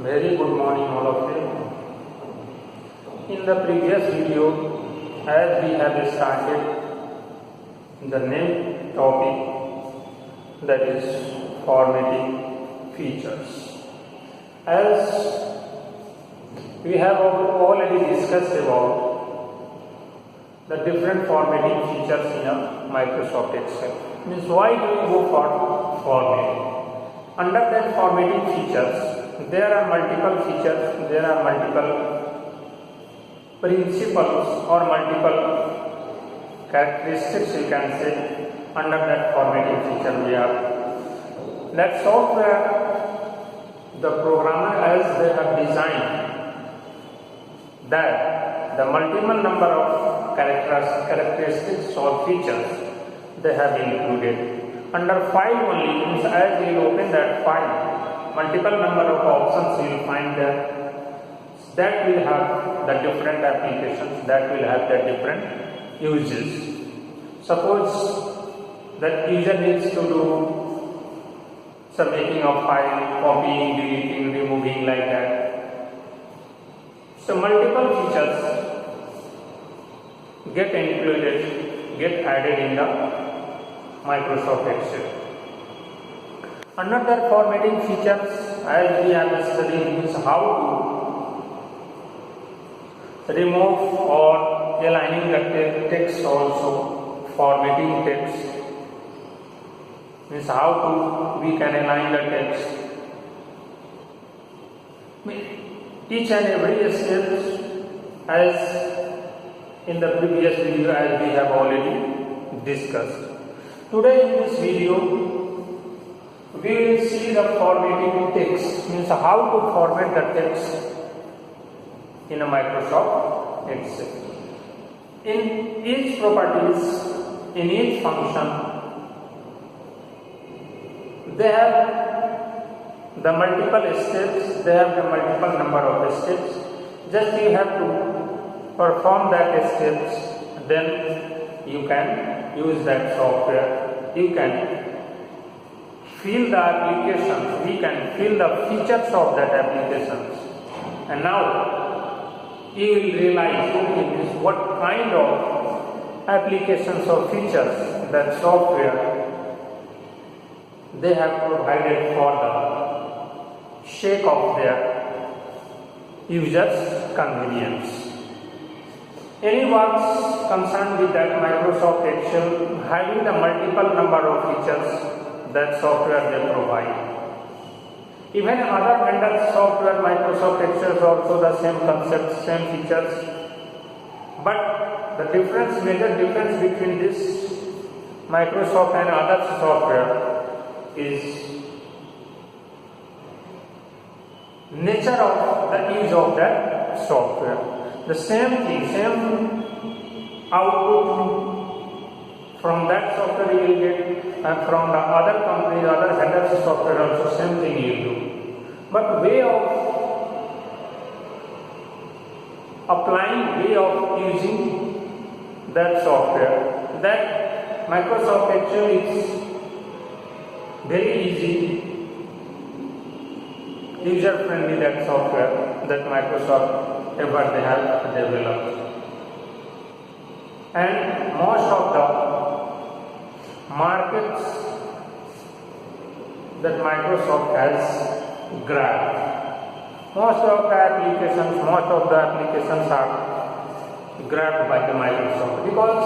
Very good morning all of you. In the previous video, as we have started the new topic, that is formatting features. As we have already discussed about the different formatting features in a Microsoft Excel. Means why do we go for formatting? Under that formatting features, there are multiple features, there are multiple principles or multiple characteristics you can say under that formatting feature we have. That software, the programmer as they have designed that the multiple number of characteristics or features they have included. Under file only, means as you will open that file, multiple number of options you will find there. That will have the different applications, that will have the different uses. Suppose that user needs to do some making of file, copying, deleting, removing, like that. So multiple features get included, get added in the Microsoft Excel. Another formatting features, as we have studied, is how to remove or aligning the text also, formatting text. Means how we can align the text. Each and every step, as in the previous video, as we have already discussed. Today in this video, we will see the formatting text, means how to format the text in a Microsoft Excel. In each properties, in each function, they have the multiple steps, they have the multiple number of steps. Just you have to perform that steps, then you can use that software. You can fill the applications, we can fill the features of that applications. And now you will realize, okay, what kind of applications or features that software they have provided for the sake of their users' convenience. Any works concerned with that Microsoft Excel having the multiple number of features that software they provide. Even other vendors software, Microsoft Excel is also the same concept, same features. But the difference, major difference between this Microsoft and other software is nature of the use of that software. The same thing, same output from that software you will get, and from the other company, other vendors software also same thing you will do. But way of applying, way of using that software, that Microsoft Excel is very easy, user friendly, that software that Microsoft ever they have developed. And most of the markets that Microsoft has grabbed, most of the applications are grabbed by the Microsoft, because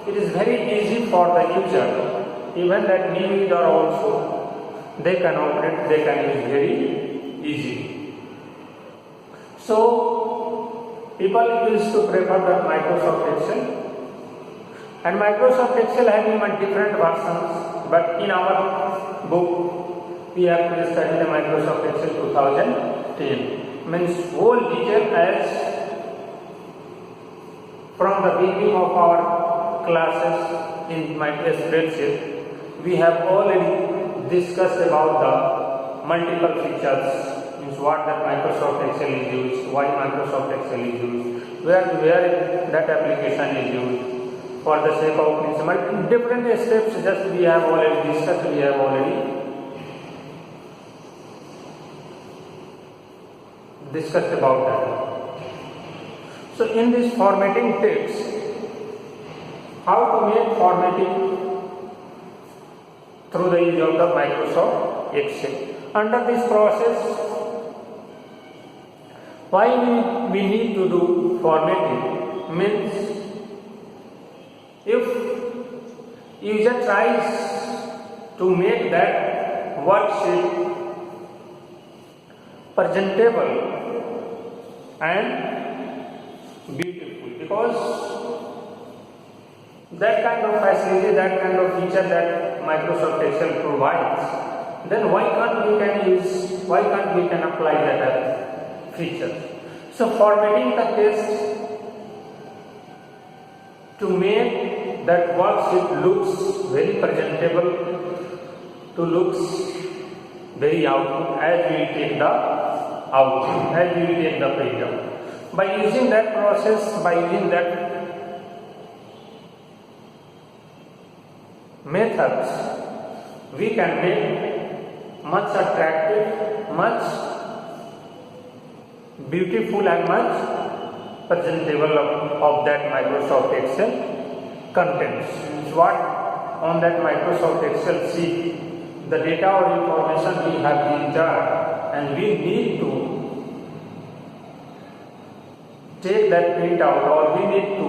it is very easy for the user, even that new user also, they can operate, they can use very easily. So people used to prefer the Microsoft Excel, and Microsoft Excel having different versions, but in our book we have to study the Microsoft Excel 2010. Means whole detail as from the beginning of our classes in my spreadsheet, we have already discussed about the multiple features. Means what that Microsoft Excel is used, why Microsoft Excel is used, where that application is used, for the sake of different steps. Just we have already discussed, we have already discussed about that. So in this formatting text, how to make formatting through the use of the Microsoft Excel. Under this process, why we need to do formatting means, if user tries to make that worksheet presentable and beautiful, because that kind of facility, that kind of feature that Microsoft Excel provides, then why can't we can apply that feature? So formatting the text to make that worksheet looks very presentable, to looks very output as we take the output, as we take the printout. By using that process, by using that methods, we can make much attractive, much beautiful and much presentable of that Microsoft Excel contents. What on that Microsoft Excel sheet, the data or information we have entered, and we need to take that printout, or we need to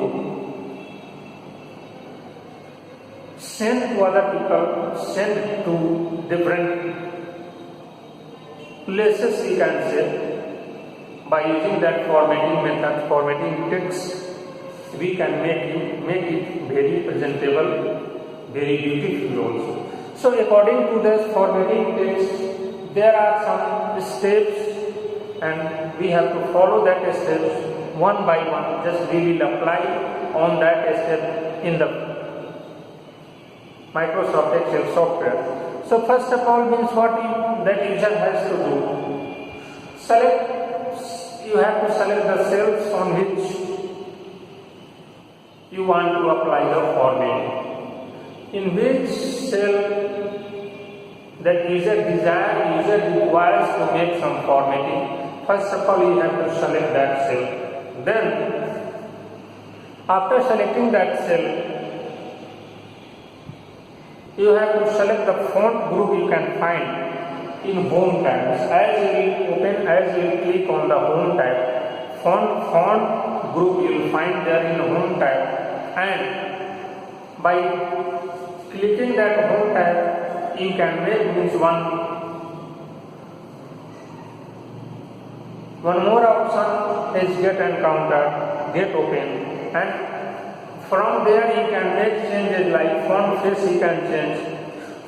send to other people, send to different places, we can say. By using that formatting method, formatting text, we can make it very presentable, very beautiful also. So according to this formatting text, there are some steps, and we have to follow that steps one by one. Just we will apply on that step in the Microsoft Excel software. So first of all means what that user has to do. You have to select the cells on which you want to apply the formatting. In which cell that user requires to make some formatting. First of all, you have to select that cell. Then, after selecting that cell, you have to select the font group you can find in Home tab. As you click on the Home tab, font group you will find there in Home tab, and by clicking that Home tab, you can make one more option is Get Encounter, Get Open, and from there you can make changes like font face you can change,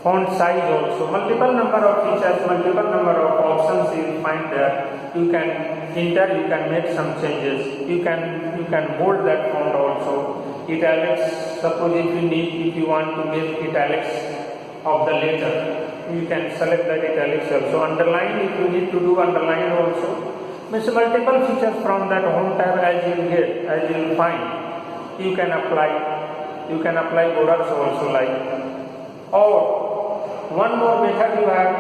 font size also, multiple number of features, multiple number of options you will find there. You can enter, you can make some changes. You can bold that font also. Italics, suppose if you want to make italics of the letter, you can select that italics also. Underline, if you need to do underline also. Means multiple features from that Home tab as you will find. You can apply borders also like. Or one more method you have,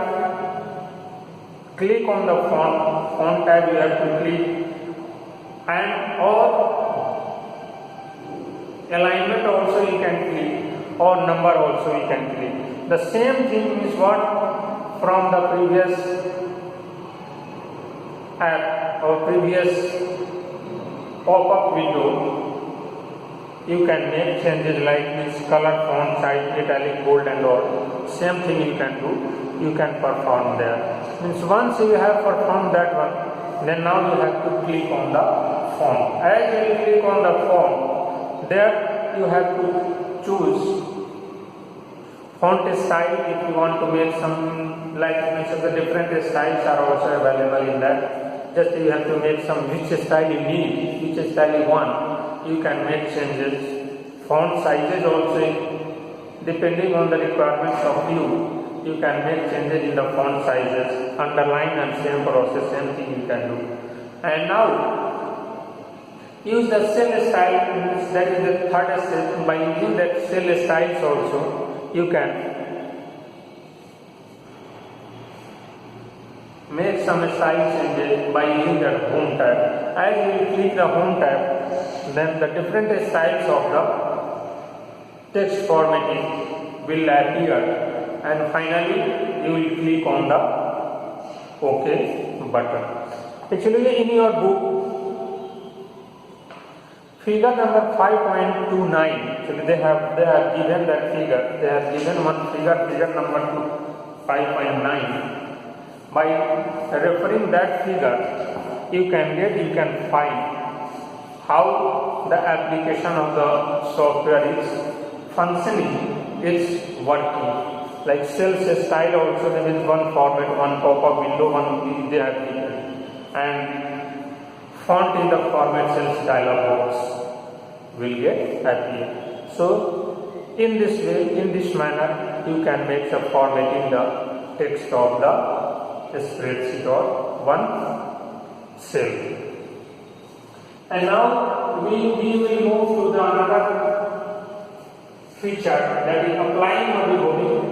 click on the font tab you have to click, and or alignment also you can click, or number also you can click. The same thing is what from the previous app or previous pop-up window. You can make changes like this color, font size, italic, bold and all. Same thing you can do. You can perform there. Means once you have performed that one, then now you have to click on the font. As you click on the font, there you have to choose font style. If you want to make some, like the different styles are also available in that. Just you have to make some which style you need, which style you want. You can make changes. Font sizes also, depending on the requirements of you can make changes in the font sizes. Underline and same process, same thing you can do. And now use the cell style, that is the third step. By using that cell styles also, you can make some style changes by using the home tab. As you will click the home tab, then the different styles of the text formatting will appear, and finally you will click on the OK button. Actually, in your book, figure number 5.29, actually they have given that figure. They have given one figure number 5.9. By referring that figure, you can find how the application of the software is functioning, is working. Like cells style also, there is one format, one pop-up window, one they have given, and font in the format cells dialog box will get appear. So in this way, in this manner, you can make the formatting the text of the spreadsheet or one cell. And now we will move to the another feature, that is applying or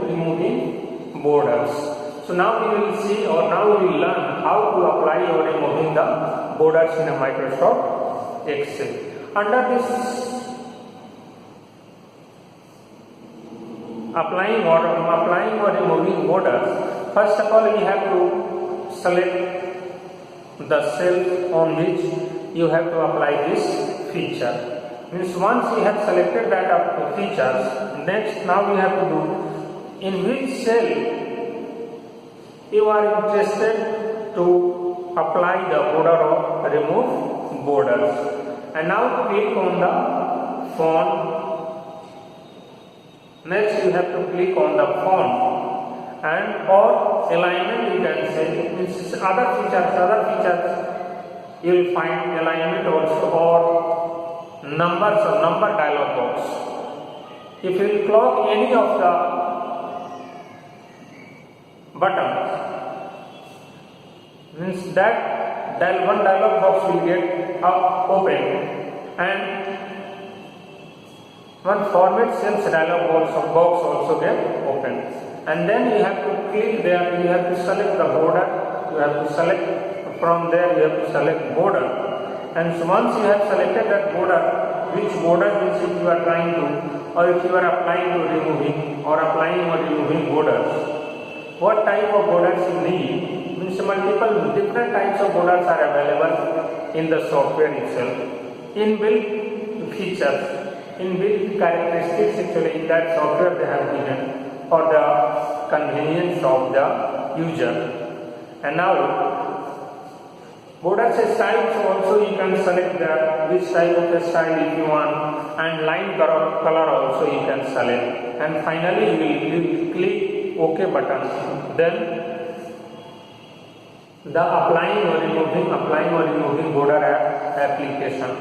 removing borders. So now we will see, or now we will learn how to apply or removing the borders in a Microsoft Excel. Under this applying or removing borders, first of all we have to select the cell on which you have to apply this feature. Means once you have selected that features, next now we have to do in which cell you are interested to apply the border or remove borders. And now click on the font. Next you have to click on the font, and or alignment you can say. Means other features you will find alignment also, or numbers or number dialog box. If you will clock any of the buttons, means that one dialog box will get open, and one format cells dialog box also get open. And then you have to click there, you have to select the border, you have to select from there, you have to select border. And so once you have selected that border, which border means if you are trying to, or if you are applying to removing, or applying or removing borders, what type of borders you need. Means multiple different types of borders are available in the software itself. Inbuilt features, inbuilt characteristics actually in that software they have given for the convenience of the user. And now border styles also you can select which type of a style if you want, and line color also you can select. And finally you will click OK button. Then the applying or removing border application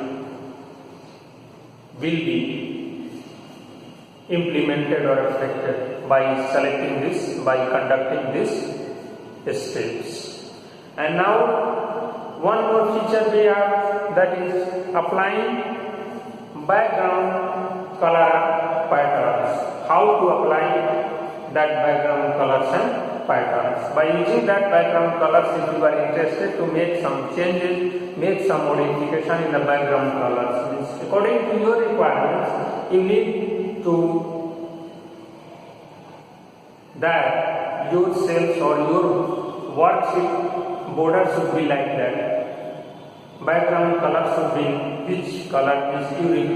will be implemented or affected by selecting this, by conducting this steps. And now one more feature we have, that is applying background color patterns. How to apply that background colors and patterns. By using that background colors, if you are interested to make some changes, make some modification in the background colors, means according to your requirements, you need to that your cells or your worksheet border should be like that. Background color should be which color is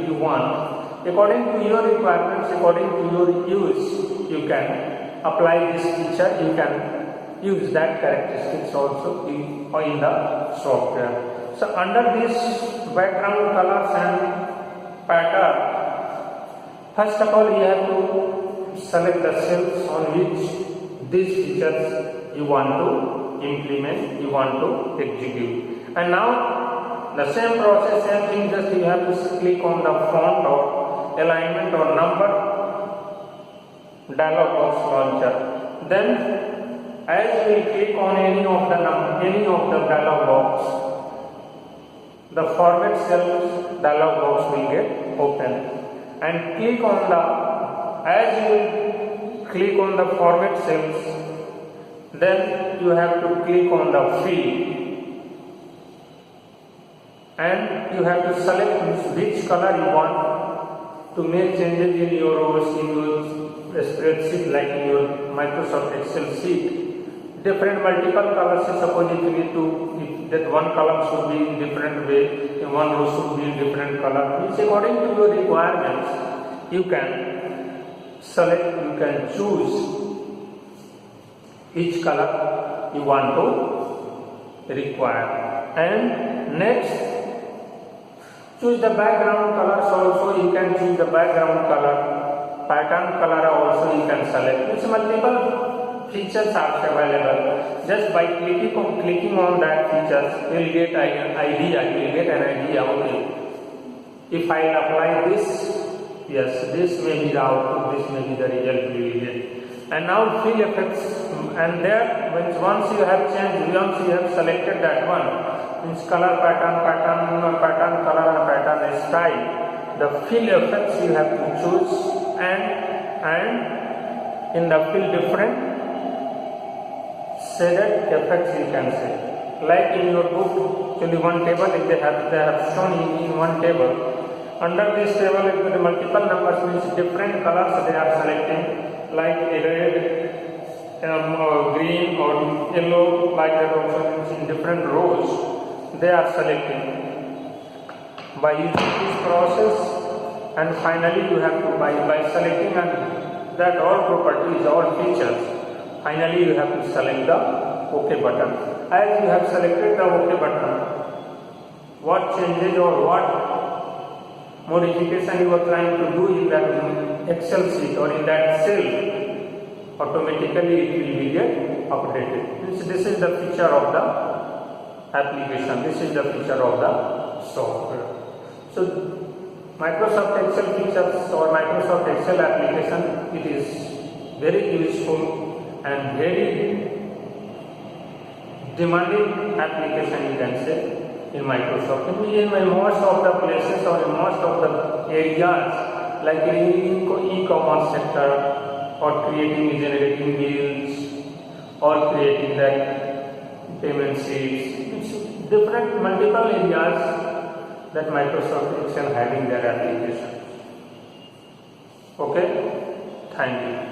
you want. According to your requirements, according to your use, you can apply this feature. You can use that characteristics also in the software. So under this background colors and pattern, first of all you have to select the cells on which these features you want to implement, you want to execute. And now the same process, same thing, just you have to click on the font or alignment or number dialog box launcher. Then as we click on any of the dialog box, the format cells dialog box will get open. And click on as you click on the format cells, then you have to click on the field and you have to select which color you want to make changes in your rows, in your spreadsheet, like in your Microsoft Excel sheet. Different multiple colors. Suppose if you need to, if that one column should be in different way, and one row should be in different color. It's according to your requirements. You can select, you can choose which color you want to require. And next, choose the background colors also. You can choose the background color, pattern color also you can select. It's multiple features are available. Just by clicking on that features, you will get an idea. Okay, if I apply this, yes, this may be the output, this may be the result we will get. And now fill effects, and there once you have changed, once you have selected that one, means color, pattern, color and pattern style, the fill effects you have to choose, and in the fill different shaded effects you can say. Like in your book, actually one table they have shown in one table. Under this table, if the multiple numbers means different colors they are selecting, like red, green or yellow, like that also means in different rows they are selecting. By using this process, and finally you have to by selecting and that all properties, all features, finally you have to select the OK button. As you have selected the OK button, what changes or what modification you are trying to do in that Excel sheet or in that cell, automatically it will be get updated. This is the feature of the application. This is the feature of the software. So Microsoft Excel features or Microsoft Excel application, it is very useful and very demanding application you can say in Microsoft. In most of the places or in most of the areas, like in e-commerce sector, or creating, generating bills, or creating the payment sheets, it's different multiple areas that Microsoft Excel having their application. Okay, thank you.